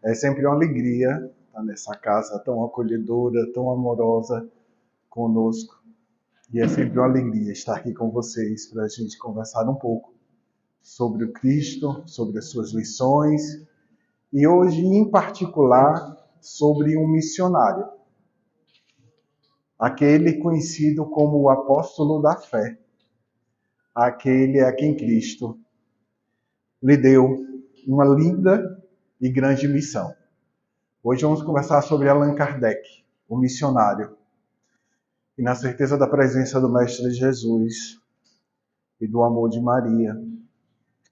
É sempre uma alegria estar nessa casa tão acolhedora, tão amorosa conosco. E é sempre uma alegria estar aqui com vocês para a gente conversar um pouco sobre o Cristo, sobre as suas lições e hoje, em particular, sobre um missionário, aquele conhecido como o apóstolo da fé, aquele a quem Cristo lhe deu uma linda e grande missão. Hoje vamos conversar sobre Allan Kardec, o missionário, e na certeza da presença do Mestre Jesus e do amor de Maria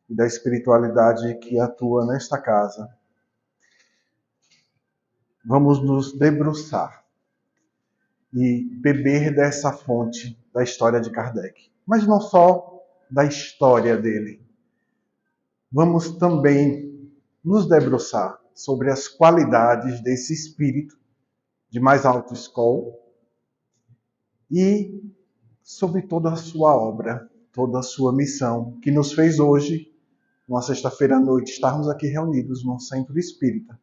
e da espiritualidade que atua nesta casa, vamos nos debruçar e beber dessa fonte da história de Kardec. Mas não só da história dele. Vamos também nos debruçar sobre as qualidades desse espírito de mais alta escola e sobre toda a sua obra, toda a sua missão, que nos fez hoje, numa sexta-feira à noite, estarmos aqui reunidos num centro espírita.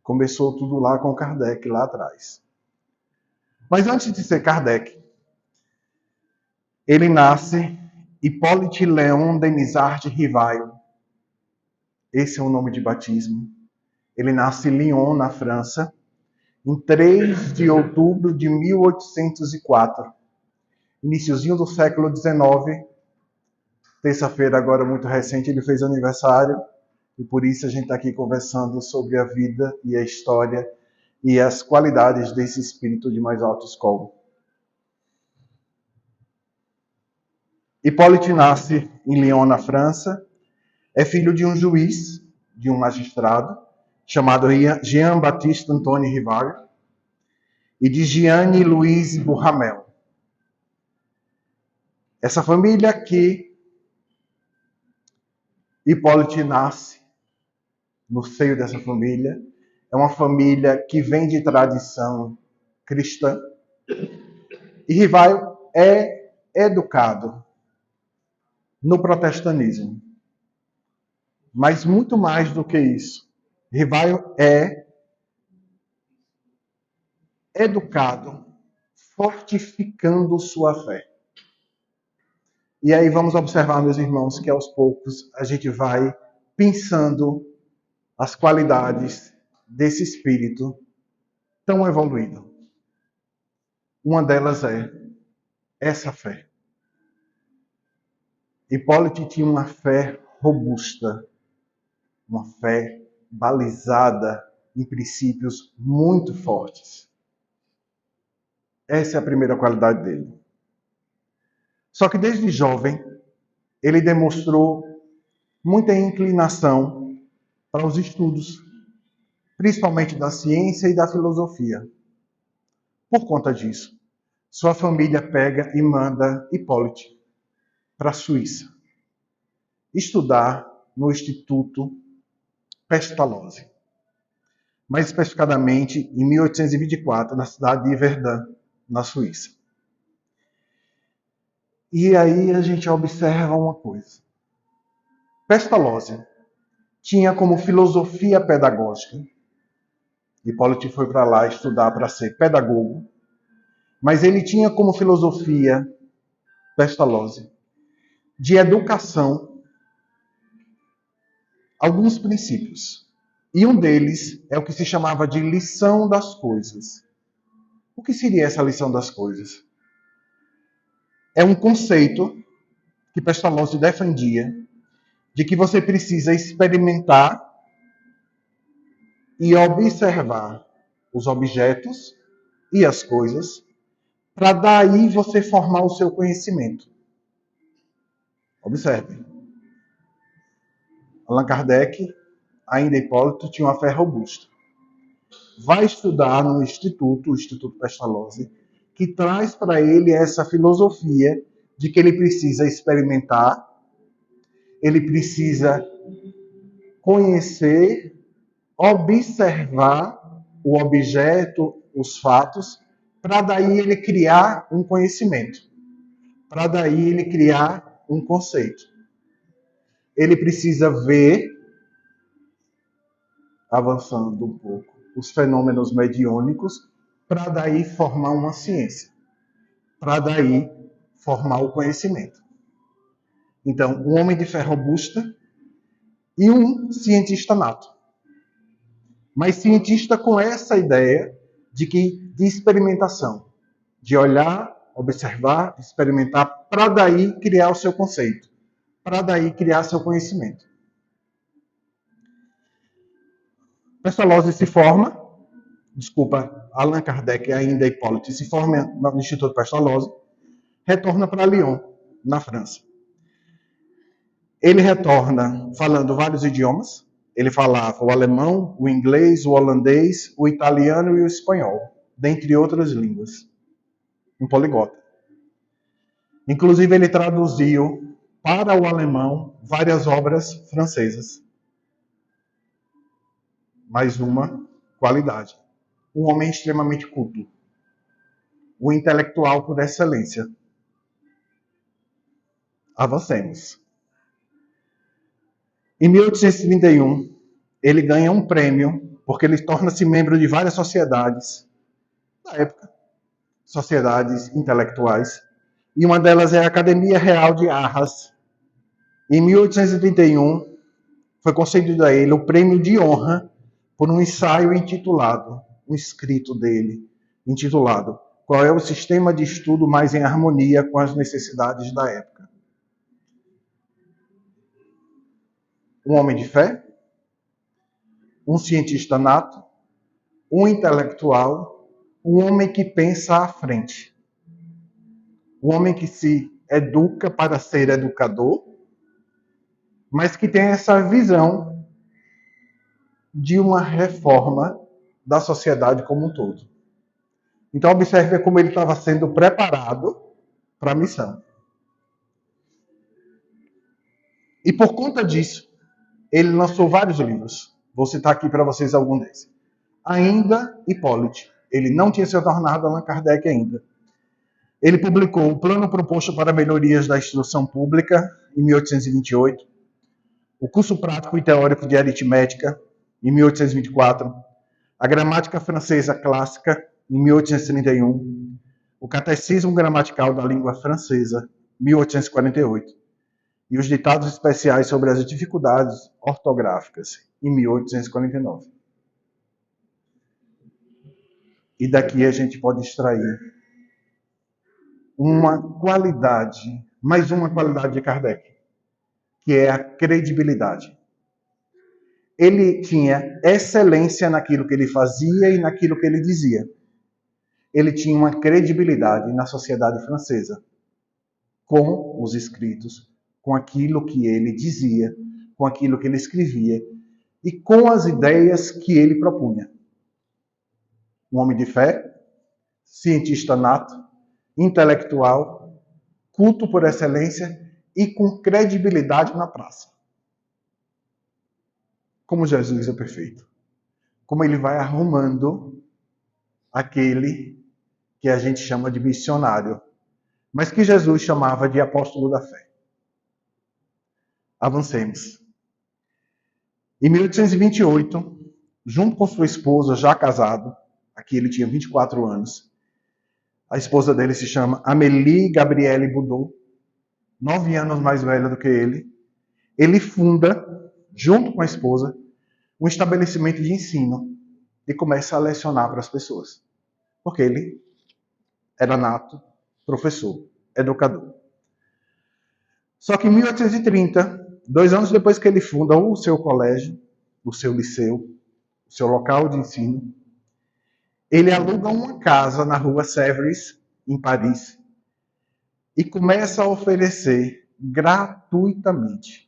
Começou tudo lá com Kardec, lá atrás. Mas antes de ser Kardec, ele nasce Hippolyte Léon Denisard Rivail. Esse é o nome de batismo. Ele nasce em Lyon, na França, em 3 de outubro de 1804. Iniciozinho do século XIX. Terça-feira, agora muito recente, ele fez aniversário. E por isso a gente está aqui conversando sobre a vida e a história e as qualidades desse espírito de mais alta escola. Hippolyte nasce em Lyon, na França. É filho de um juiz, de um magistrado, chamado Jean-Baptiste Antoine Rivail, e de Jeanne Louise Bourhamel. Essa família que Hippolyte nasce, no seio dessa família, é uma família que vem de tradição cristã. E Rivail é educado no protestantismo. Mas muito mais do que isso. Rivail é educado fortificando sua fé. E aí vamos observar, meus irmãos, que aos poucos a gente vai pensando as qualidades desse espírito tão evoluído. Uma delas é essa fé. Hippolyte tinha uma fé robusta, uma fé balizada em princípios muito fortes. Essa é a primeira qualidade dele. Só que desde jovem, ele demonstrou muita inclinação para os estudos, principalmente da ciência e da filosofia. Por conta disso, sua família pega e manda Hippolyte para a Suíça estudar no Instituto Pestalozzi. Mais especificadamente, em 1824, na cidade de Verdun, na Suíça. E aí a gente observa uma coisa. Pestalozzi tinha como filosofia pedagógica, Hippolyte foi para lá estudar para ser pedagogo, mas ele tinha como filosofia, Pestalozzi, de educação, alguns princípios. E um deles é o que se chamava de lição das coisas. O que seria essa lição das coisas? É um conceito que Pestalozzi defendia de que você precisa experimentar e observar os objetos e as coisas para daí você formar o seu conhecimento. Observe. Allan Kardec, ainda Hipólito, tinha uma fé robusta. Vai estudar no Instituto, o Instituto Pestalozzi, que traz para ele essa filosofia de que ele precisa experimentar, ele precisa conhecer, observar o objeto, os fatos, para daí ele criar um conhecimento, para daí ele criar um conceito. Ele precisa ver, avançando um pouco os fenômenos mediúnicos, para daí formar uma ciência, para daí formar o conhecimento. Então, um homem de fé robusta e um cientista nato. Mas cientista com essa ideia de experimentação, de olhar, observar, experimentar, para daí criar o seu conceito, para daí criar seu conhecimento. Pestalozzi se forma, Allan Kardec ainda Hippolyte se forma no Instituto Pestalozzi, retorna para Lyon, na França. Ele retorna falando vários idiomas. Ele falava o alemão, o inglês, o holandês, o italiano e o espanhol, dentre outras línguas. Um poliglota. Inclusive, ele traduziu para o alemão várias obras francesas. Mais uma qualidade. Um homem extremamente culto. Um intelectual por excelência. Avancemos. Em 1831, ele ganha um prêmio, porque ele torna-se membro de várias sociedades da época, sociedades intelectuais, e uma delas é a Academia Real de Arras. Em 1831, foi concedido a ele o prêmio de honra por um ensaio intitulado, um escrito dele, intitulado Qual é o sistema de estudo mais em harmonia com as necessidades da época? Um homem de fé, um cientista nato, um intelectual, um homem que pensa à frente. Um homem que se educa para ser educador, mas que tem essa visão de uma reforma da sociedade como um todo. Então, observe como ele estava sendo preparado para a missão. E por conta disso, ele lançou vários livros. Vou citar aqui para vocês alguns desses. Ainda Hippolyte. Ele não tinha se tornado Allan Kardec ainda. Ele publicou o Plano Proposto para Melhorias da Instrução Pública, em 1828. O Curso Prático e Teórico de Aritmética, em 1824. A Gramática Francesa Clássica, em 1831. O Catecismo Gramatical da Língua Francesa, 1848. E os Ditados Especiais sobre as Dificuldades Ortográficas, em 1849. E daqui a gente pode extrair uma qualidade, mais uma qualidade de Kardec, que é a credibilidade. Ele tinha excelência naquilo que ele fazia e naquilo que ele dizia. Ele tinha uma credibilidade na sociedade francesa, com os escritos, com aquilo que ele dizia, com aquilo que ele escrevia e com as ideias que ele propunha. Um homem de fé, cientista nato, intelectual, culto por excelência e com credibilidade na praça. Como Jesus é perfeito. Como ele vai arrumando aquele que a gente chama de missionário, mas que Jesus chamava de apóstolo da fé. Avancemos. Em 1828, junto com sua esposa, já casado, aqui ele tinha 24 anos, a esposa dele se chama Amélie Gabrielle Boudot, 9 anos mais velha do que ele funda, junto com a esposa, um estabelecimento de ensino e começa a lecionar para as pessoas. Porque ele era nato, professor, educador. Só que em 1830, 2 anos depois que ele funda o seu colégio, o seu liceu, o seu local de ensino, ele aluga uma casa na rua Sèvres, em Paris, e começa a oferecer gratuitamente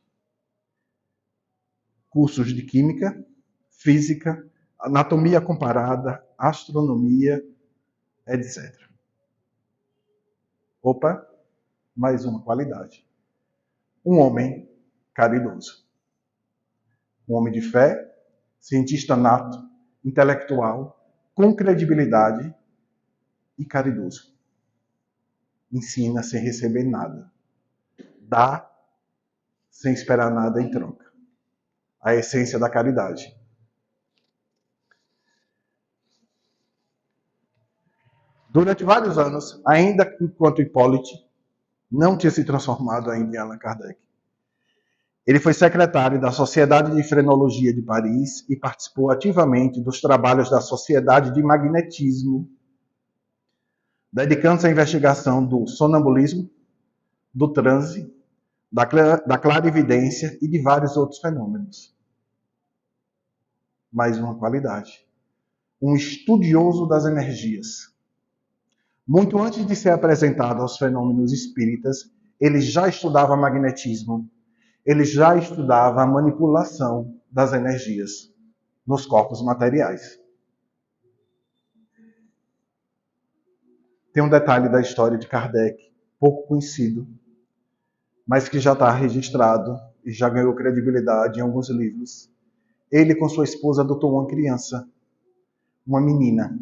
cursos de química, física, anatomia comparada, astronomia, etc. Opa, mais uma qualidade. Um homem caridoso. Um homem de fé, cientista nato, intelectual, com credibilidade e caridoso. Ensina sem receber nada. Dá sem esperar nada em troca. A essência da caridade. Durante vários anos, ainda enquanto Hippolyte não tinha se transformado ainda em Allan Kardec, ele foi secretário da Sociedade de Frenologia de Paris e participou ativamente dos trabalhos da Sociedade de Magnetismo, dedicando-se à investigação do sonambulismo, do transe, da clarividência e de vários outros fenômenos. Mais uma qualidade. Um estudioso das energias. Muito antes de ser apresentado aos fenômenos espíritas, ele já estudava magnetismo, ele já estudava a manipulação das energias nos corpos materiais. Tem um detalhe da história de Kardec, pouco conhecido, mas que já está registrado e já ganhou credibilidade em alguns livros. Ele com sua esposa adotou uma criança, uma menina,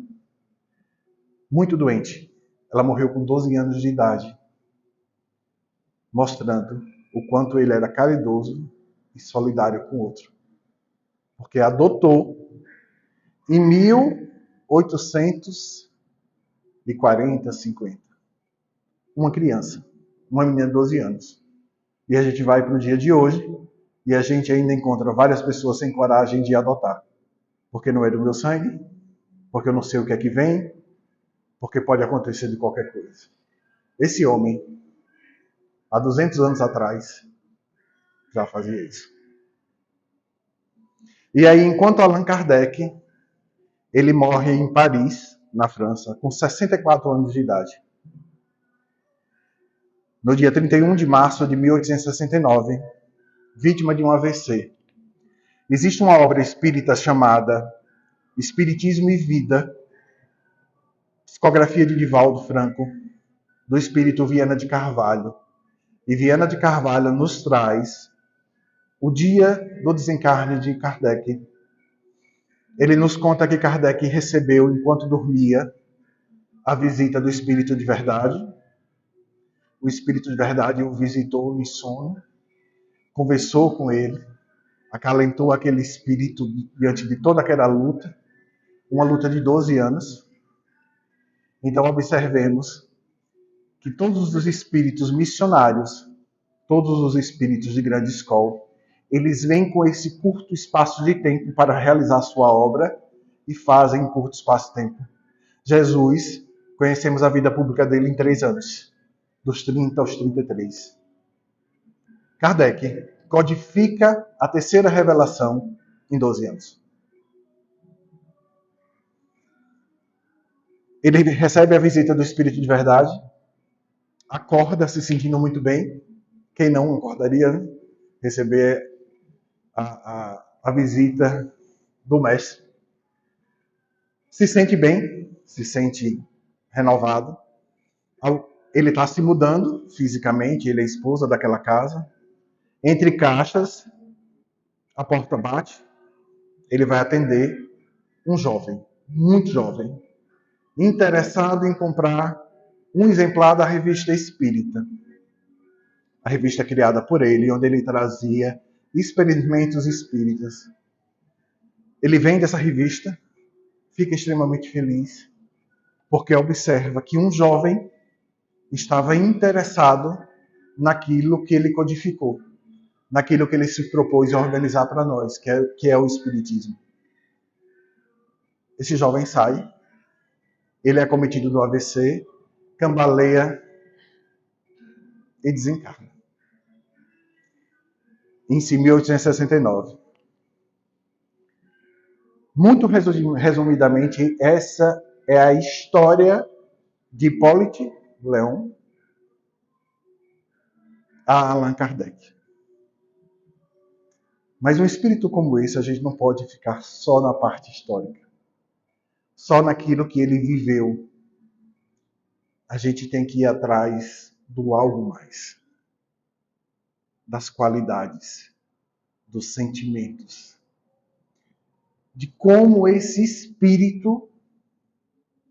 muito doente. Ela morreu com 12 anos de idade, mostrando o quanto ele era caridoso e solidário com o outro. Porque adotou em 1840, 50, uma criança, uma menina de 12 anos. E a gente vai para o dia de hoje e a gente ainda encontra várias pessoas sem coragem de adotar. Porque não é do meu sangue, porque eu não sei o que é que vem, porque pode acontecer de qualquer coisa. Esse homem, há 200 anos atrás, já fazia isso. E aí, enquanto Allan Kardec, ele morre em Paris, na França, com 64 anos de idade. No dia 31 de março de 1869, vítima de um AVC. Existe uma obra espírita chamada Espiritismo e Vida, psicografia de Divaldo Franco, do espírito Viana de Carvalho. E Viana de Carvalho nos traz o dia do desencarne de Kardec. Ele nos conta que Kardec recebeu, enquanto dormia, a visita do Espírito de Verdade. O Espírito de Verdade o visitou em sono, conversou com ele, acalentou aquele espírito diante de toda aquela luta, uma luta de 12 anos. Então observemos que todos os espíritos missionários, todos os espíritos de grande escola, eles vêm com esse curto espaço de tempo para realizar sua obra e fazem em curto espaço de tempo. Jesus, conhecemos a vida pública dele em 3 anos, dos 30 aos 33. Kardec codifica a terceira revelação em 12 anos. Ele recebe a visita do Espírito de Verdade, acorda se sentindo muito bem. Quem não acordaria, né? Receber a visita do Mestre. Se sente bem, se sente renovado. Ele está se mudando fisicamente, ele é esposa daquela casa. Entre caixas, a porta bate, ele vai atender um jovem, muito jovem, interessado em comprar um exemplar da Revista Espírita. A revista criada por ele, onde ele trazia experimentos espíritas. Ele vende essa revista, fica extremamente feliz, porque observa que um jovem estava interessado naquilo que ele codificou, naquilo que ele se propôs a organizar para nós, que é o Espiritismo. Esse jovem sai, ele é acometido do AVC, cambaleia e desencarna. Em 1869. Muito resumidamente, essa é a história de Hippolyte Léon a Allan Kardec. Mas um espírito como esse, a gente não pode ficar só na parte histórica, só naquilo que ele viveu. A gente tem que ir atrás do algo mais, das qualidades, dos sentimentos, de como esse espírito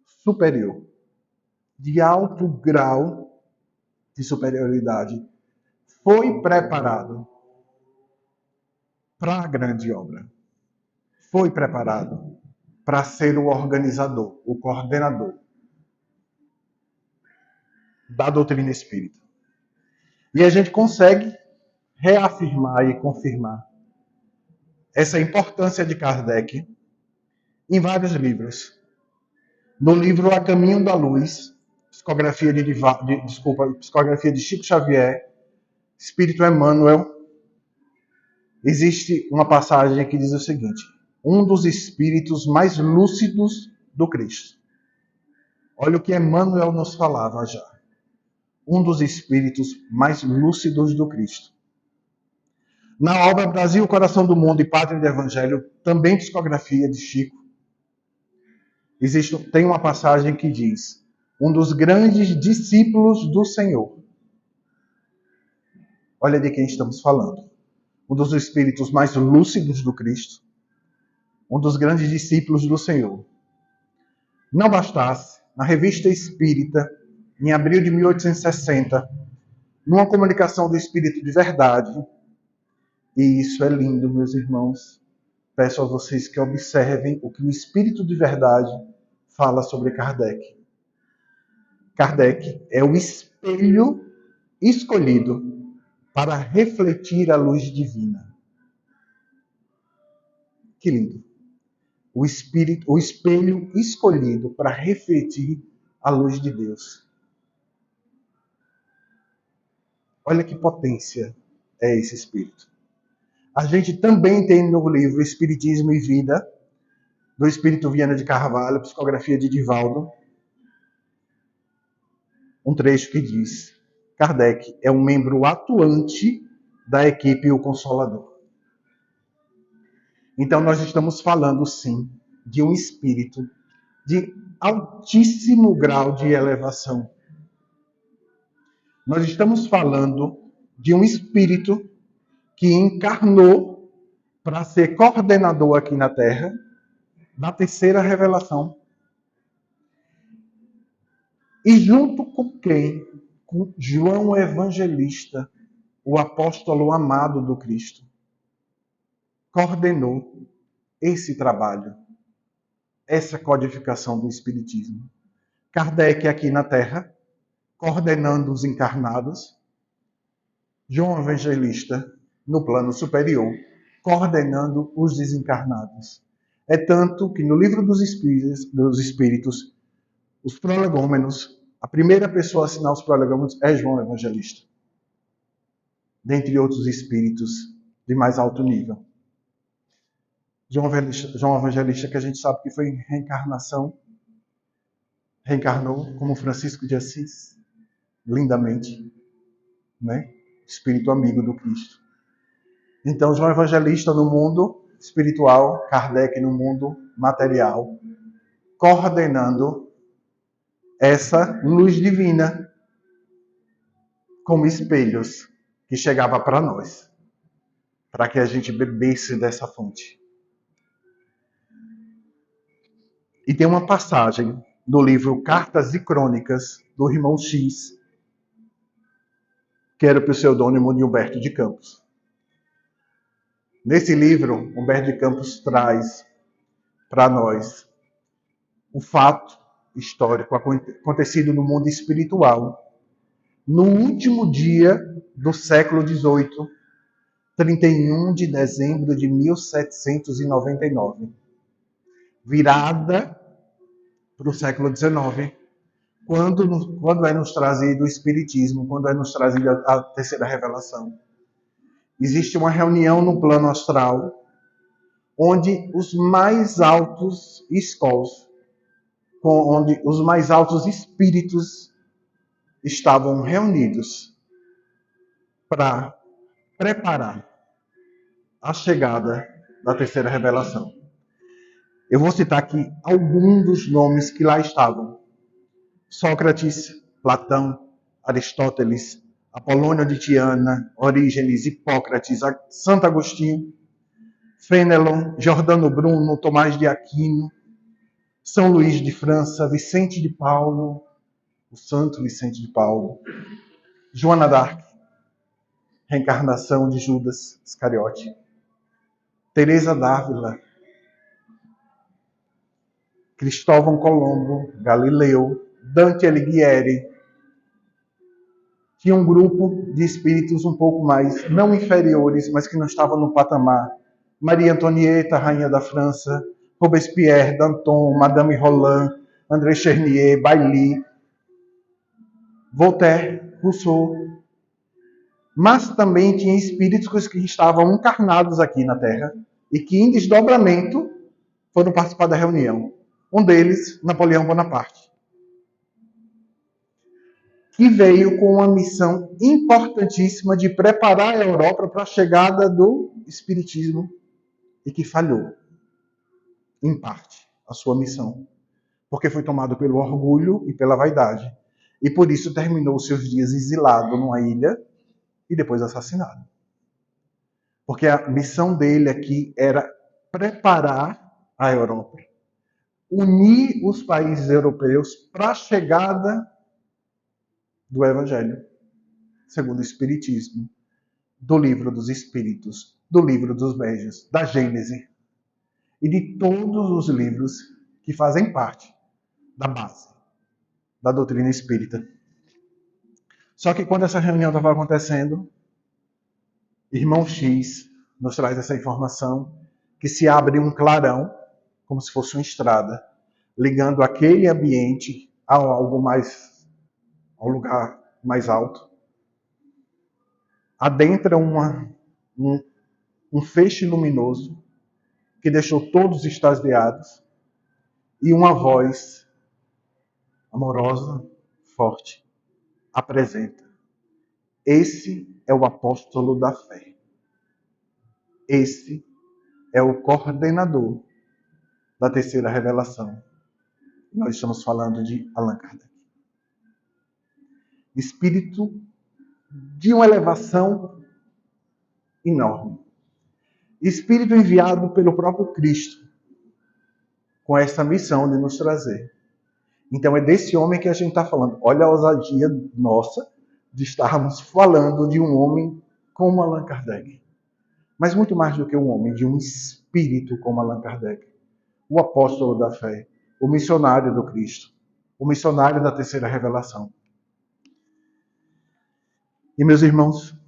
superior, de alto grau de superioridade, foi preparado para a grande obra. Foi preparado para ser o organizador, o coordenador. da doutrina espírita. E a gente consegue reafirmar e confirmar essa importância de Kardec em vários livros. No livro A Caminho da Luz, psicografia de Chico Xavier, Espírito Emmanuel, existe uma passagem que diz o seguinte: um dos espíritos mais lúcidos do Cristo. Olha o que Emmanuel nos falava já. Um dos espíritos mais lúcidos do Cristo. Na obra Brasil, Coração do Mundo e Pátria do Evangelho, também psicografia de Chico, tem uma passagem que diz: um dos grandes discípulos do Senhor. Olha de quem estamos falando. Um dos espíritos mais lúcidos do Cristo. Um dos grandes discípulos do Senhor. Não bastasse, na Revista Espírita, em abril de 1860, numa comunicação do Espírito de Verdade, e isso é lindo, meus irmãos, peço a vocês que observem o que o Espírito de Verdade fala sobre Kardec. Kardec é o espelho escolhido para refletir a luz divina. Que lindo! O espelho escolhido para refletir a luz de Deus. Olha que potência é esse espírito. A gente também tem no livro Espiritismo e Vida, do Espírito Viana de Carvalho, psicografia de Divaldo, um trecho que diz: Kardec é um membro atuante da equipe O Consolador. Então nós estamos falando, sim, de um espírito de altíssimo grau de elevação. Nós estamos falando de um espírito que encarnou para ser coordenador aqui na Terra da terceira revelação. E junto com quem? Com João Evangelista, o apóstolo amado do Cristo, coordenou esse trabalho, essa codificação do Espiritismo. Kardec aqui na Terra, coordenando os encarnados, João Evangelista no plano superior, coordenando os desencarnados. É tanto que no livro dos Espíritos, os prolegômenos, a primeira pessoa a assinar os prolegômenos é João Evangelista, dentre outros espíritos de mais alto nível. João Evangelista, que a gente sabe que foi em reencarnação, reencarnou como Francisco de Assis, lindamente, né? Espírito amigo do Cristo. Então, João Evangelista no mundo espiritual, Kardec no mundo material, coordenando essa luz divina como espelhos que chegava para nós, para que a gente bebesse dessa fonte. E tem uma passagem do livro Cartas e Crônicas do Irmão X, que era o pseudônimo de Humberto de Campos. Nesse livro, Humberto de Campos traz para nós o fato histórico acontecido no mundo espiritual no último dia do século XVIII, 31 de dezembro de 1799. Virada para o século XIX, quando é nos trazido o Espiritismo, quando é nos trazida a terceira revelação. Existe uma reunião no plano astral, onde os mais altos escolos, onde os mais altos espíritos estavam reunidos para preparar a chegada da terceira revelação. Eu vou citar aqui alguns dos nomes que lá estavam: Sócrates, Platão, Aristóteles, Apolônio de Tiana, Orígenes, Hipócrates, Santo Agostinho, Fênelon, Giordano Bruno, Tomás de Aquino, São Luís de França, Vicente de Paulo, o Santo Vicente de Paulo, Joana d'Arc, reencarnação de Judas Iscariote, Teresa d'Ávila, Cristóvão Colombo, Galileu, Dante Alighieri, tinha um grupo de espíritos um pouco mais, não inferiores, mas que não estavam no patamar. Maria Antonieta, rainha da França, Robespierre, Danton, Madame Roland, André Chernier, Bailly, Voltaire, Rousseau. Mas também tinha espíritos que estavam encarnados aqui na Terra e que, em desdobramento, foram participar da reunião. Um deles, Napoleão Bonaparte, que veio com uma missão importantíssima de preparar a Europa para a chegada do espiritismo e que falhou, em parte, a sua missão, porque foi tomado pelo orgulho e pela vaidade. E por isso terminou seus dias exilado numa ilha e depois assassinado. Porque a missão dele aqui era preparar a Europa, unir os países europeus para a chegada do Evangelho, segundo o Espiritismo, do Livro dos Espíritos, do Livro dos Médiuns, da Gênese e de todos os livros que fazem parte da base da doutrina espírita. Só que quando essa reunião estava acontecendo, Irmão X nos traz essa informação que se abre um clarão, como se fosse uma estrada, ligando aquele ambiente a algo mais, ao lugar mais alto. Adentra um feixe luminoso que deixou todos extasiados e uma voz amorosa, forte, apresenta: esse é o apóstolo da fé. Esse é o coordenador da terceira revelação. Nós estamos falando de Allan Kardec. Espírito de uma elevação enorme. Espírito enviado pelo próprio Cristo, com essa missão de nos trazer. Então é desse homem que a gente está falando. Olha a ousadia nossa de estarmos falando de um homem como Allan Kardec. Mas muito mais do que um homem, de um espírito como Allan Kardec. O apóstolo da fé, o missionário do Cristo, o missionário da terceira revelação. E meus irmãos,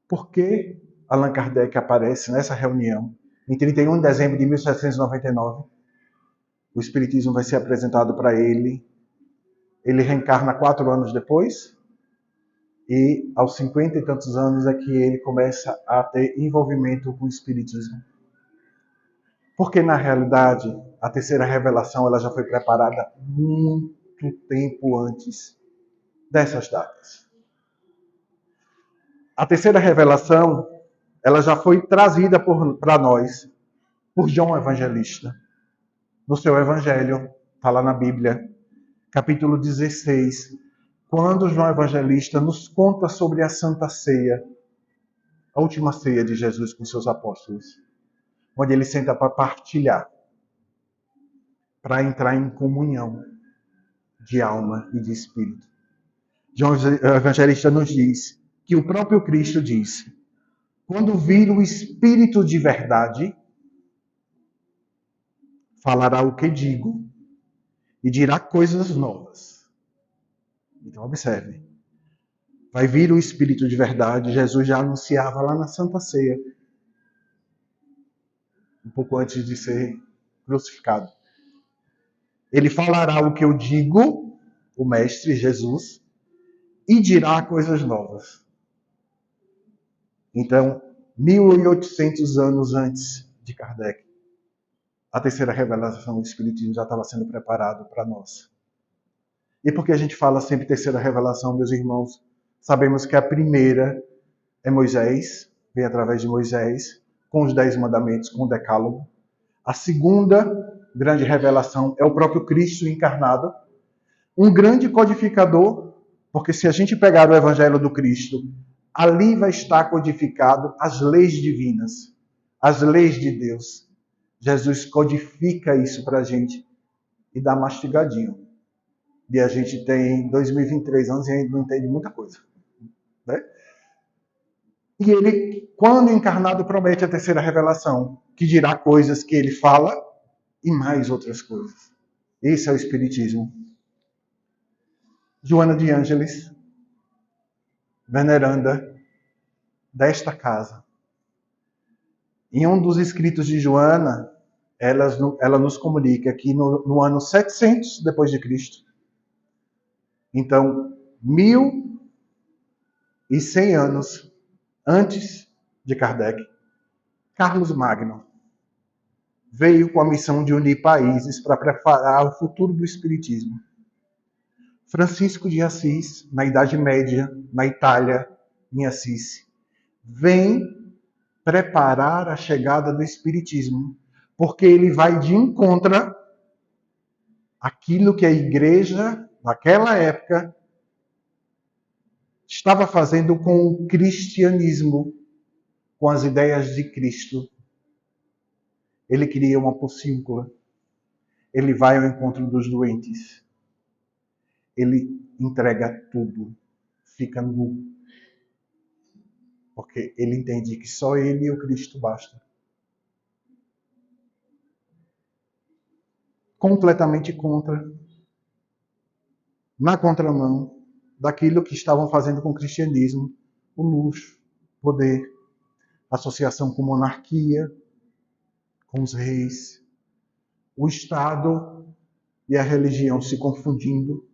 por que Allan Kardec aparece nessa reunião em 31 de dezembro de 1799? O Espiritismo vai ser apresentado para ele. Ele reencarna 4 anos depois. E aos 50 e tantos anos é que ele começa a ter envolvimento com o Espiritismo. Porque, na realidade, a terceira revelação ela já foi preparada muito tempo antes dessas datas. A terceira revelação ela já foi trazida para nós por João Evangelista. No seu Evangelho, está lá na Bíblia, capítulo 16, quando João Evangelista nos conta sobre a Santa Ceia, a última ceia de Jesus com seus apóstolos, onde ele senta para partilhar, para entrar em comunhão de alma e de espírito. João Evangelista nos diz que o próprio Cristo disse: quando vir o Espírito de verdade, falará o que digo e dirá coisas novas. Então observe. Vai vir o Espírito de verdade. Jesus já anunciava lá na Santa Ceia, um pouco antes de ser crucificado. Ele falará o que eu digo, o Mestre Jesus, e dirá coisas novas. Então, 1800 anos antes de Kardec, a terceira revelação do Espiritismo já estava sendo preparado para nós. E por que a gente fala sempre terceira revelação, meus irmãos? Sabemos que a primeira é Moisés, vem através de Moisés, com os 10 mandamentos, com o decálogo. A segunda grande revelação é o próprio Cristo encarnado, um grande codificador, porque se a gente pegar o Evangelho do Cristo, ali vai estar codificado as leis divinas, as leis de Deus. Jesus codifica isso para a gente e dá mastigadinho. E a gente tem 2023 anos e ainda não entende muita coisa. Né? E ele, quando encarnado, promete a terceira revelação, que dirá coisas que ele fala e mais outras coisas. Esse é o Espiritismo. Joana de Ângeles veneranda desta casa. Em um dos escritos de Joana, ela nos comunica que no ano 700 depois de Cristo, então 1100 anos antes de Kardec, Carlos Magno veio com a missão de unir países para preparar o futuro do Espiritismo. Francisco de Assis, na Idade Média, na Itália, em Assis, vem preparar a chegada do Espiritismo, porque ele vai de encontro àquilo que a igreja, naquela época, estava fazendo com o cristianismo, com as ideias de Cristo. Ele cria uma pocíncula. Ele vai ao encontro dos doentes. Ele entrega tudo. Fica nu. Porque ele entende que só ele e o Cristo basta. Completamente contra, na contramão daquilo que estavam fazendo com o cristianismo, o luxo, o poder, associação com monarquia, com os reis, o Estado e a religião se confundindo,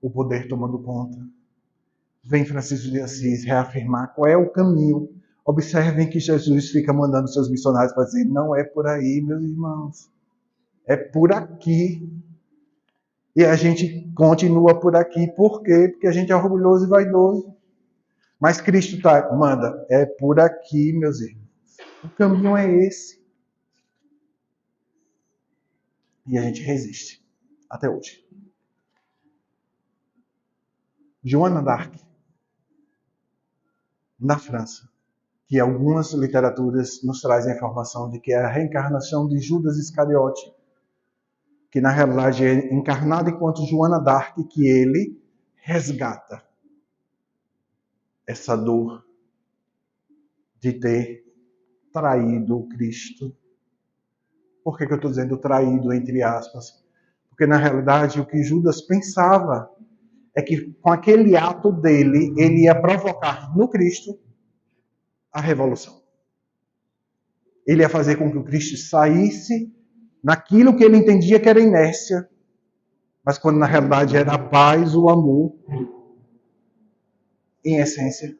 o poder tomando conta. Vem Francisco de Assis reafirmar qual é o caminho. Observem que Jesus fica mandando seus missionários para dizer, não é por aí, meus irmãos. É por aqui. E a gente continua por aqui. Por quê? Porque a gente é orgulhoso e vaidoso. Mas Cristo manda, é por aqui, meus irmãos. O caminho é esse. E a gente resiste. Até hoje. Joana d'Arc, na França, que algumas literaturas nos trazem a informação de que é a reencarnação de Judas Iscariote, que na realidade é encarnado enquanto Joana d'Arc, que ele resgata essa dor de ter traído o Cristo. Por que eu estou dizendo traído, entre aspas? Porque na realidade o que Judas pensava é que com aquele ato dele, ele ia provocar no Cristo a revolução. Ele ia fazer com que o Cristo saísse naquilo que ele entendia que era inércia, mas quando na realidade era a paz, o amor, em essência.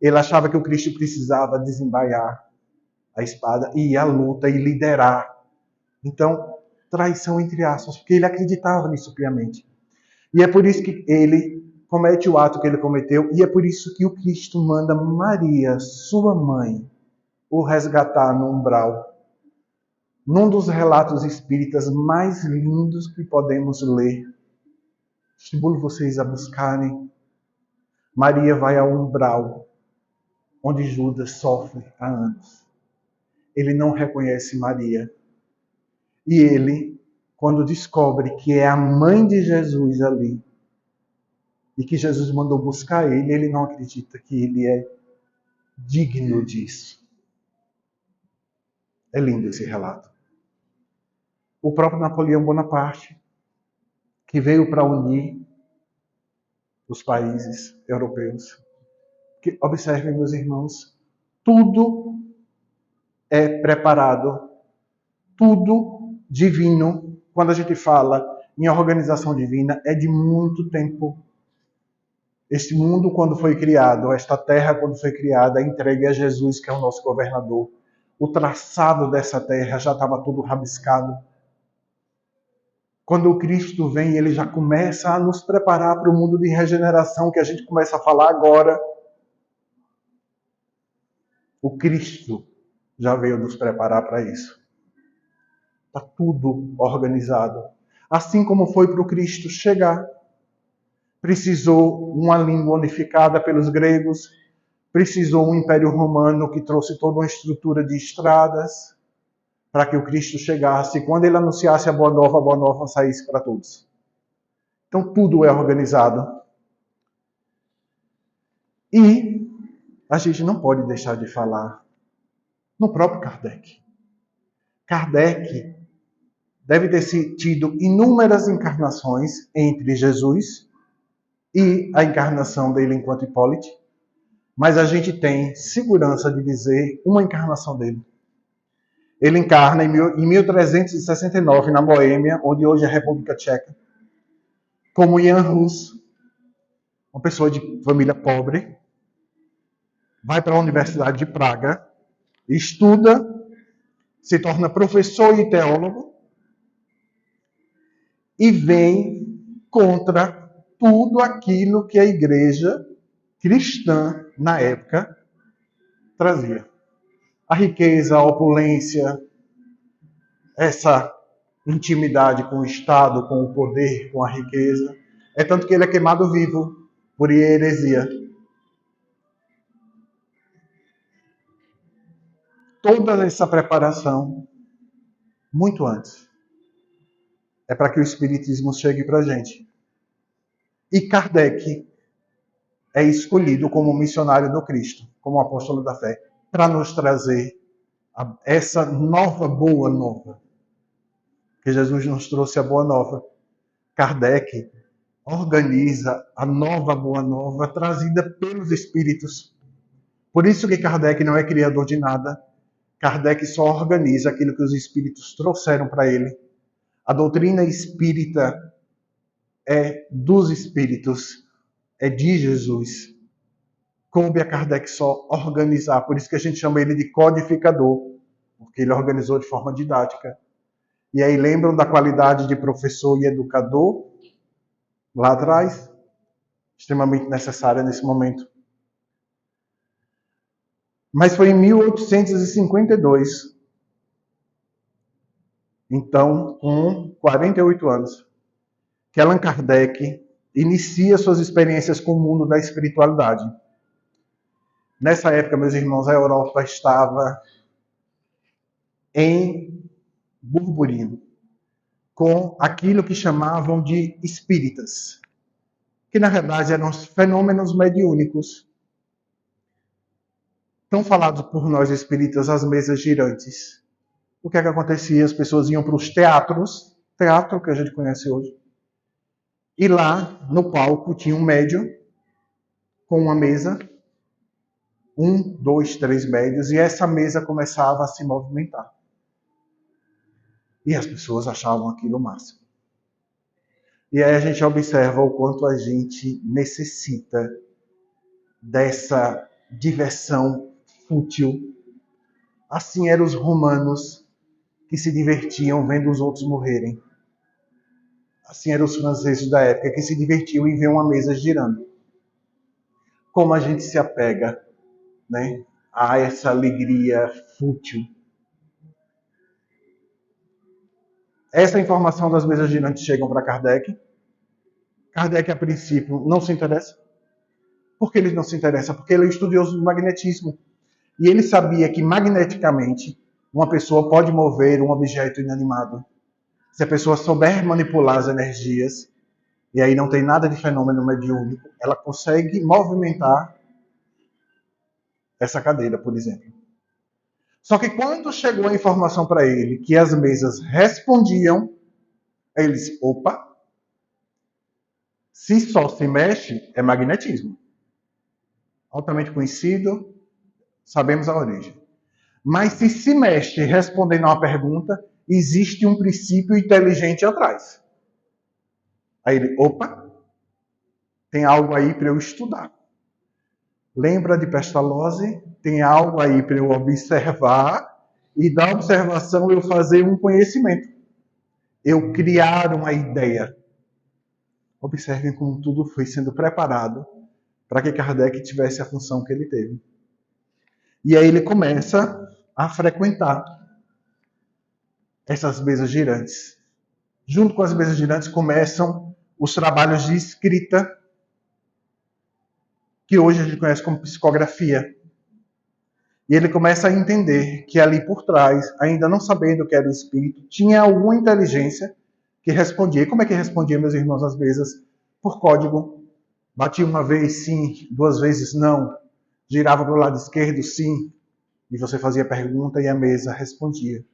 Ele achava que o Cristo precisava desembaiar a espada e ir à luta e liderar. Então, traição entre aspas, porque ele acreditava nisso piamente. E é por isso que ele comete o ato que ele cometeu, e é por isso que o Cristo manda Maria, sua mãe, o resgatar no umbral. Num dos relatos espíritas mais lindos que podemos ler, estimulo vocês a buscarem. Maria vai ao umbral, onde Judas sofre há anos. Ele não reconhece Maria. E ele, quando descobre que é a mãe de Jesus ali, e que Jesus mandou buscar ele, ele não acredita que ele é digno disso. É lindo esse relato. O próprio Napoleão Bonaparte, que veio para unir os países europeus. Que, observem, meus irmãos, tudo é preparado, tudo divino. Quando a gente fala em organização divina, é de muito tempo. Este mundo, quando foi criado, esta terra, quando foi criada, entregue a Jesus, que é o nosso governador. O traçado dessa terra já estava tudo rabiscado. Quando o Cristo vem, ele já começa a nos preparar para o mundo de regeneração que a gente começa a falar agora. O Cristo já veio nos preparar para isso. Está tudo organizado. Assim como foi para o Cristo chegar. Precisou uma língua unificada pelos gregos, precisou um império romano que trouxe toda uma estrutura de estradas para que o Cristo chegasse e quando ele anunciasse a Boa Nova saísse para todos. Então tudo é organizado. E a gente não pode deixar de falar no próprio Kardec. Kardec deve ter tido inúmeras encarnações entre Jesus e a encarnação dele enquanto Hippolyte, mas a gente tem segurança de dizer uma encarnação dele. Ele encarna em 1369 na Boêmia, onde hoje é a República Tcheca, como Jan Hus, uma pessoa de família pobre, vai para a Universidade de Praga, estuda, se torna professor e teólogo e vem contra tudo aquilo que a igreja cristã, na época, trazia. A riqueza, a opulência, essa intimidade com o Estado, com o poder, com a riqueza. É tanto que ele é queimado vivo por heresia. Toda essa preparação, muito antes, é para que o Espiritismo chegue para a gente. E Kardec é escolhido como missionário do Cristo, como apóstolo da fé, para nos trazer essa nova boa nova. Que Jesus nos trouxe a boa nova. Kardec organiza a nova boa nova trazida pelos Espíritos. Por isso que Kardec não é criador de nada. Kardec só organiza aquilo que os Espíritos trouxeram para ele. A doutrina espírita é dos Espíritos, é de Jesus. Coube a Kardec só organizar, por isso que a gente chama ele de codificador, porque ele organizou de forma didática. E aí lembram da qualidade de professor e educador lá atrás? Extremamente necessária nesse momento. Mas foi em 1852, então com 48 anos, que Allan Kardec inicia suas experiências com o mundo da espiritualidade. Nessa época, meus irmãos, a Europa estava em burburinho com aquilo que chamavam de espíritas, que na verdade eram os fenômenos mediúnicos, tão falados por nós espíritas, as mesas girantes. O que é que acontecia? As pessoas iam para os teatros, teatro que a gente conhece hoje, e lá no palco tinha um médium com uma mesa, 1, 2, 3 médios, e essa mesa começava a se movimentar. E as pessoas achavam aquilo o máximo. E aí a gente observa o quanto a gente necessita dessa diversão fútil. Assim eram os romanos que se divertiam vendo os outros morrerem. Assim eram os franceses da época que se divertiam em ver uma mesa girando. Como a gente se apega, né, a essa alegria fútil. Essa informação das mesas girantes chegam para Kardec. Kardec, a princípio, não se interessa. Por que ele não se interessa? Porque ele é estudioso do magnetismo. E ele sabia que magneticamente uma pessoa pode mover um objeto inanimado. Se a pessoa souber manipular as energias, e aí não tem nada de fenômeno mediúnico, ela consegue movimentar essa cadeira, por exemplo. Só que quando chegou a informação para ele que as mesas respondiam, ele disse, opa, se só se mexe, é magnetismo. Altamente conhecido, sabemos a origem. Mas se mexe respondendo a uma pergunta, existe um princípio inteligente atrás. Aí ele, opa, tem algo aí para eu estudar. Lembra de Pestalozzi? Tem algo aí para eu observar e da observação eu fazer um conhecimento. Eu criar uma ideia. Observem como tudo foi sendo preparado para que Kardec tivesse a função que ele teve. E aí ele começa a frequentar essas mesas girantes. Junto com as mesas girantes começam os trabalhos de escrita, que hoje a gente conhece como psicografia. E ele começa a entender que ali por trás, ainda não sabendo o que era o espírito, tinha alguma inteligência que respondia. E como é que respondia, meus irmãos, às mesas? Por código. Batia uma vez sim, 2 vezes não. Girava para o lado esquerdo, sim. E você fazia pergunta e a mesa respondia.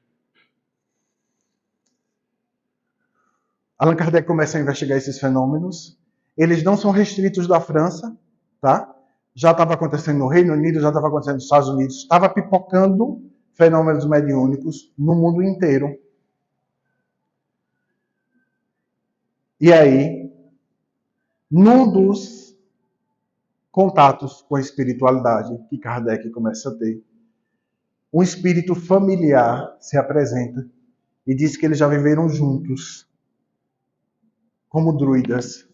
Allan Kardec começa a investigar esses fenômenos Eles não são restritos da França, tá? Já estava acontecendo no Reino Unido, já estava acontecendo nos Estados Unidos, estava pipocando fenômenos mediúnicos no mundo inteiro. E aí, num dos contatos com a espiritualidade que Kardec começa a ter, um espírito familiar se apresenta e diz que eles já viveram juntos, como druidas,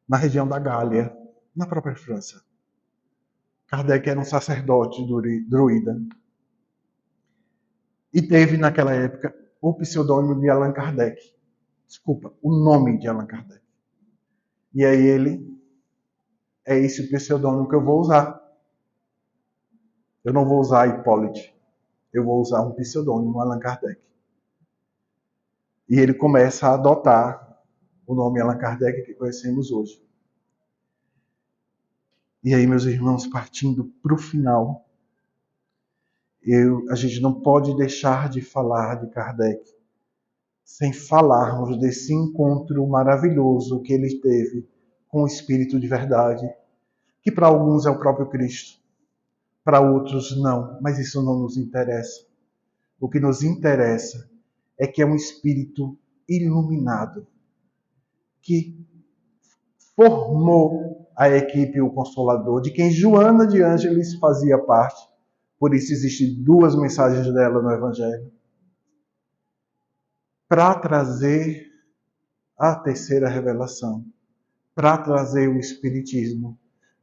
na região da Gália, na própria França. Kardec era um sacerdote druida. E teve, naquela época, o pseudônimo de Allan Kardec. Desculpa, o nome de Allan Kardec. E aí é esse pseudônimo que eu vou usar. Eu não vou usar Hipólite. Eu vou usar um pseudônimo, Allan Kardec. E ele começa a adotar o nome Allan Kardec que conhecemos hoje. E aí, meus irmãos, partindo para o final, a gente não pode deixar de falar de Kardec sem falarmos desse encontro maravilhoso que ele teve com o Espírito de verdade, que para alguns é o próprio Cristo, para outros não, mas isso não nos interessa. O que nos interessa é que é um Espírito iluminado, que formou a equipe O Consolador, de quem Joana de Ângeles fazia parte. Por isso existem 2 mensagens dela no Evangelho. Para trazer a terceira revelação, para trazer o Espiritismo,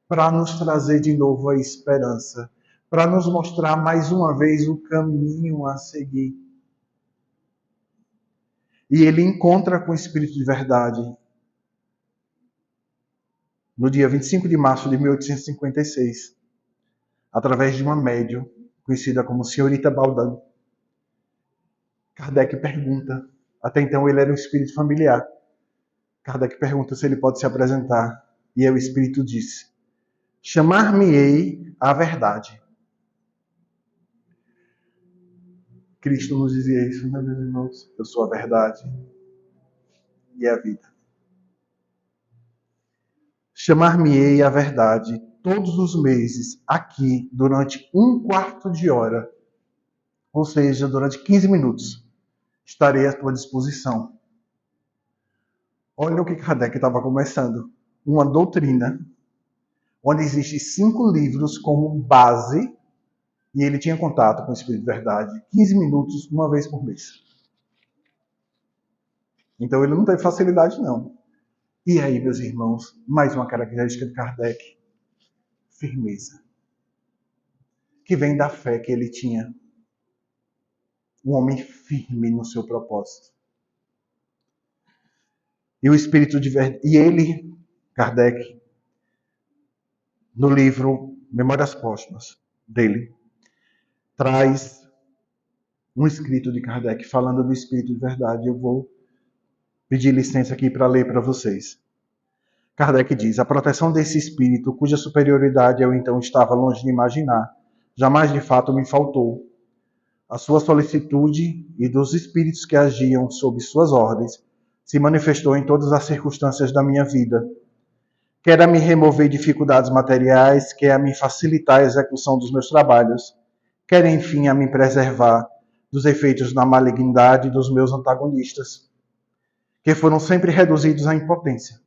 para nos trazer de novo a esperança, para nos mostrar mais uma vez o caminho a seguir. E ele encontra com o Espírito de verdade no dia 25 de março de 1856, através de uma médium conhecida como Senhorita Baldan. Kardec pergunta, até então ele era um espírito familiar. Kardec pergunta se ele pode se apresentar, e aí o espírito disse: chamar-me-ei à verdade. Cristo nos dizia isso, né, meus irmãos? Eu sou a verdade e a vida. Chamar-me-ei à verdade todos os meses, aqui, durante 1/4 de hora, ou seja, durante 15 minutos, estarei à tua disposição. Olha o que Kardec estava começando. Uma doutrina onde existem 5 livros como base, e ele tinha contato com o Espírito de Verdade, 15 minutos, uma vez por mês. Então ele não teve facilidade, não. E aí, meus irmãos, mais uma característica de Kardec: firmeza. Que vem da fé que ele tinha. Um homem firme no seu propósito. E o Espírito de Verdade. E ele, Kardec, no livro Memórias Póstumas dele, traz um escrito de Kardec falando do Espírito de Verdade. Eu vou pedir licença aqui para ler para vocês. Kardec diz: a proteção desse espírito, cuja superioridade eu então estava longe de imaginar, jamais de fato me faltou. A sua solicitude e dos espíritos que agiam sob suas ordens se manifestou em todas as circunstâncias da minha vida. Quer a me remover dificuldades materiais, quer a me facilitar a execução dos meus trabalhos, quer enfim a me preservar dos efeitos da malignidade dos meus antagonistas, que foram sempre reduzidos à impotência.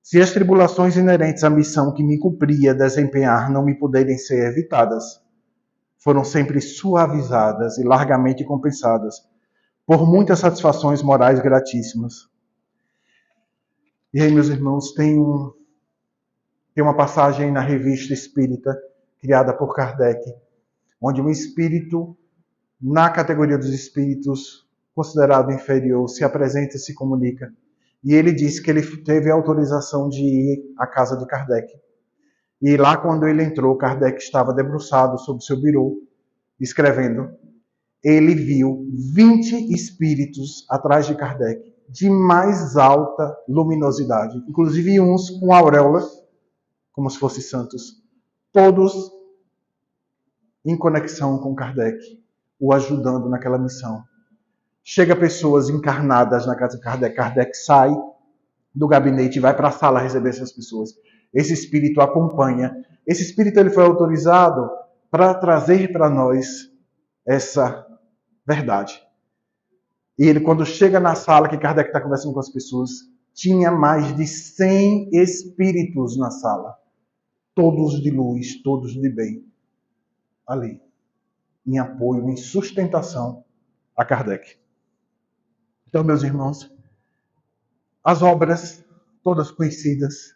Se as tribulações inerentes à missão que me cumpria desempenhar não me puderem ser evitadas, foram sempre suavizadas e largamente compensadas por muitas satisfações morais gratíssimas. E aí, meus irmãos, tem uma passagem na Revista Espírita, criada por Kardec, onde um espírito, na categoria dos espíritos considerado inferior, se apresenta e se comunica. E ele disse que ele teve autorização de ir à casa de Kardec. E lá, quando ele entrou, Kardec estava debruçado sobre seu birô, escrevendo. Ele viu 20 espíritos atrás de Kardec, de mais alta luminosidade, inclusive uns com auréolas, como se fossem santos, todos em conexão com Kardec, o ajudando naquela missão. Chega pessoas encarnadas na casa de Kardec, Kardec sai, do gabinete e vai para a sala receber essas pessoas. Esse espírito acompanha. Esse espírito ele foi autorizado para trazer para nós essa verdade. E ele, quando chega na sala que Kardec está conversando com as pessoas, tinha mais de 100 espíritos na sala. Todos de luz, todos de bem. Ali. Em apoio, em sustentação a Kardec. Então, meus irmãos, as obras, todas conhecidas,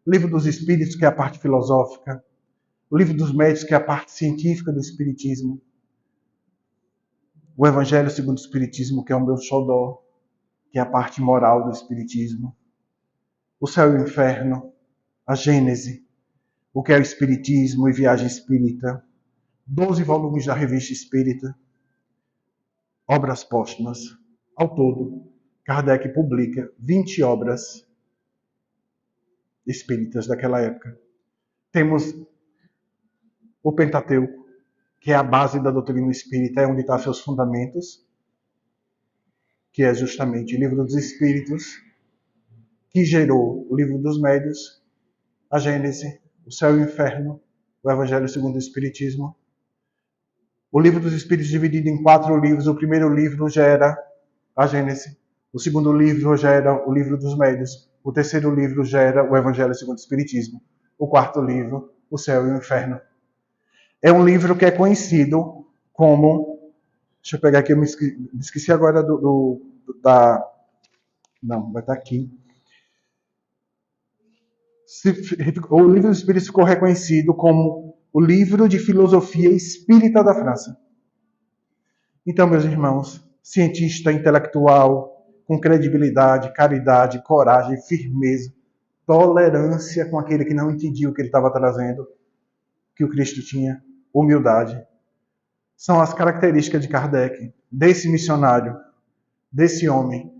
o Livro dos Espíritos, que é a parte filosófica, o Livro dos Médios, que é a parte científica do Espiritismo, o Evangelho segundo o Espiritismo, que é o meu xodó, que é a parte moral do Espiritismo, o Céu e o Inferno, a Gênese, o que é o Espiritismo e Viagem Espírita, 12 volumes da Revista Espírita, obras póstumas. Ao todo, Kardec publica 20 obras espíritas daquela época. Temos o Pentateuco, que é a base da doutrina espírita, é onde estão seus fundamentos, que é justamente o Livro dos Espíritos, que gerou o Livro dos Médios, a Gênese, o Céu e o Inferno, o Evangelho segundo o Espiritismo. O Livro dos Espíritos dividido em 4 livros. O primeiro livro já era a Gênese, o segundo livro já era o Livro dos Médios, o terceiro livro já era o Evangelho segundo o Espiritismo, o quarto livro, o Céu e o Inferno. É um livro que é conhecido como... Deixa eu pegar aqui, eu me esqueci agora da... Não, vai estar aqui. O Livro dos Espíritos ficou reconhecido como o livro de filosofia espírita da França. Então, meus irmãos, cientista intelectual, com credibilidade, caridade, coragem, firmeza, tolerância com aquele que não entendia o que ele estava trazendo, que o Cristo tinha, humildade. São as características de Kardec, desse missionário, desse homem,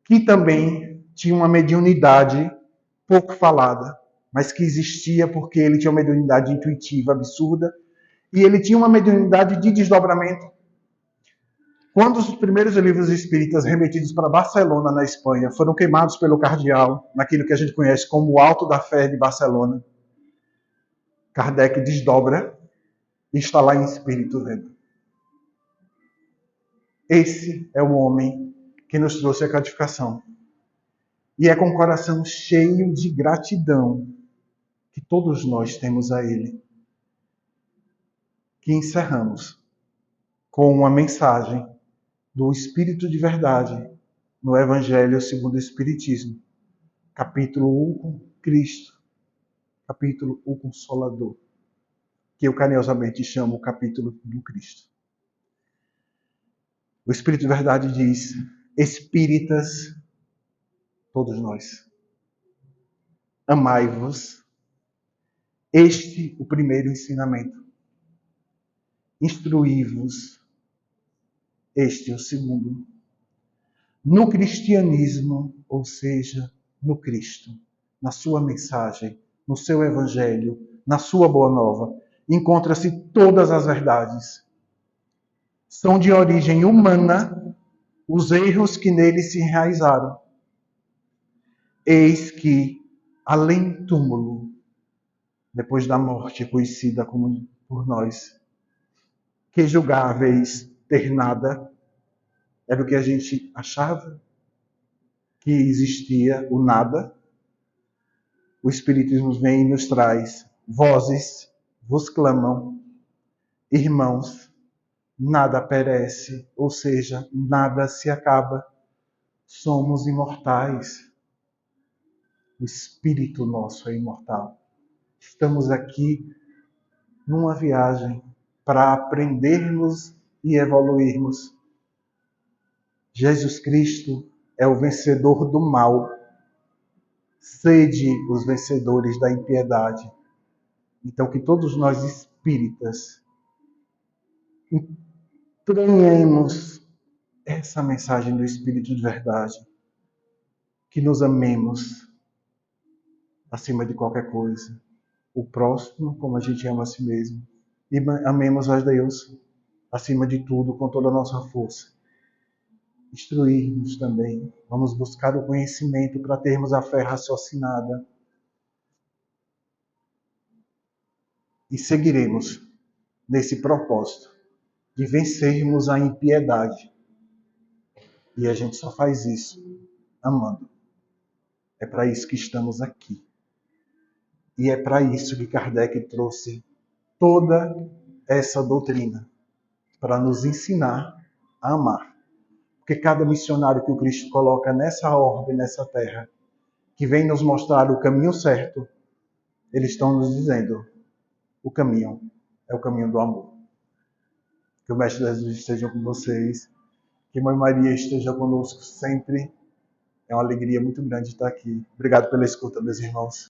que também tinha uma mediunidade pouco falada, mas que existia porque ele tinha uma mediunidade intuitiva, absurda, e ele tinha uma mediunidade de desdobramento. Quando os primeiros livros espíritas remetidos para Barcelona, na Espanha, foram queimados pelo cardeal, naquilo que a gente conhece como o Alto da Fé de Barcelona, Kardec desdobra e está lá em espírito vendo. Esse é o homem que nos trouxe a codificação. E é com o coração cheio de gratidão que todos nós temos a ele, que encerramos com uma mensagem do Espírito de Verdade no Evangelho segundo o Espiritismo, capítulo 1 com Cristo, capítulo O Consolador, que eu carinhosamente chamo o capítulo do Cristo. O Espírito de Verdade diz: espíritas, todos nós, amai-vos. Este o primeiro ensinamento. Instruí-vos. Este é o segundo. No cristianismo, ou seja, no Cristo, na sua mensagem, no seu evangelho, na sua boa nova, encontra-se todas as verdades. São de origem humana os erros que nele se enraizaram. Eis que, além do túmulo, depois da morte conhecida como por nós, que julgáveis ter nada, era o que a gente achava que existia, o nada. O Espiritismo vem e nos traz: vozes vos clamam, irmãos, nada perece, ou seja, nada se acaba. Somos imortais. O espírito nosso é imortal. Estamos aqui numa viagem para aprendermos e evoluirmos. Jesus Cristo é o vencedor do mal. Sede os vencedores da impiedade. Então, que todos nós espíritas entranhemos essa mensagem do Espírito de Verdade. Que nos amemos acima de qualquer coisa. O próximo como a gente ama a si mesmo. E amemos a Deus acima de tudo, com toda a nossa força. instruir-nos também. Vamos buscar o conhecimento para termos a fé raciocinada. E seguiremos nesse propósito de vencermos a impiedade. E a gente só faz isso amando. É para isso que estamos aqui. E é para isso que Kardec trouxe toda essa doutrina, para nos ensinar a amar. Porque cada missionário que o Cristo coloca nessa orbe, nessa terra, que vem nos mostrar o caminho certo, eles estão nos dizendo: o caminho é o caminho do amor. Que o Mestre Jesus esteja com vocês, que Mãe Maria esteja conosco sempre. É uma alegria muito grande estar aqui. Obrigado pela escuta, meus irmãos.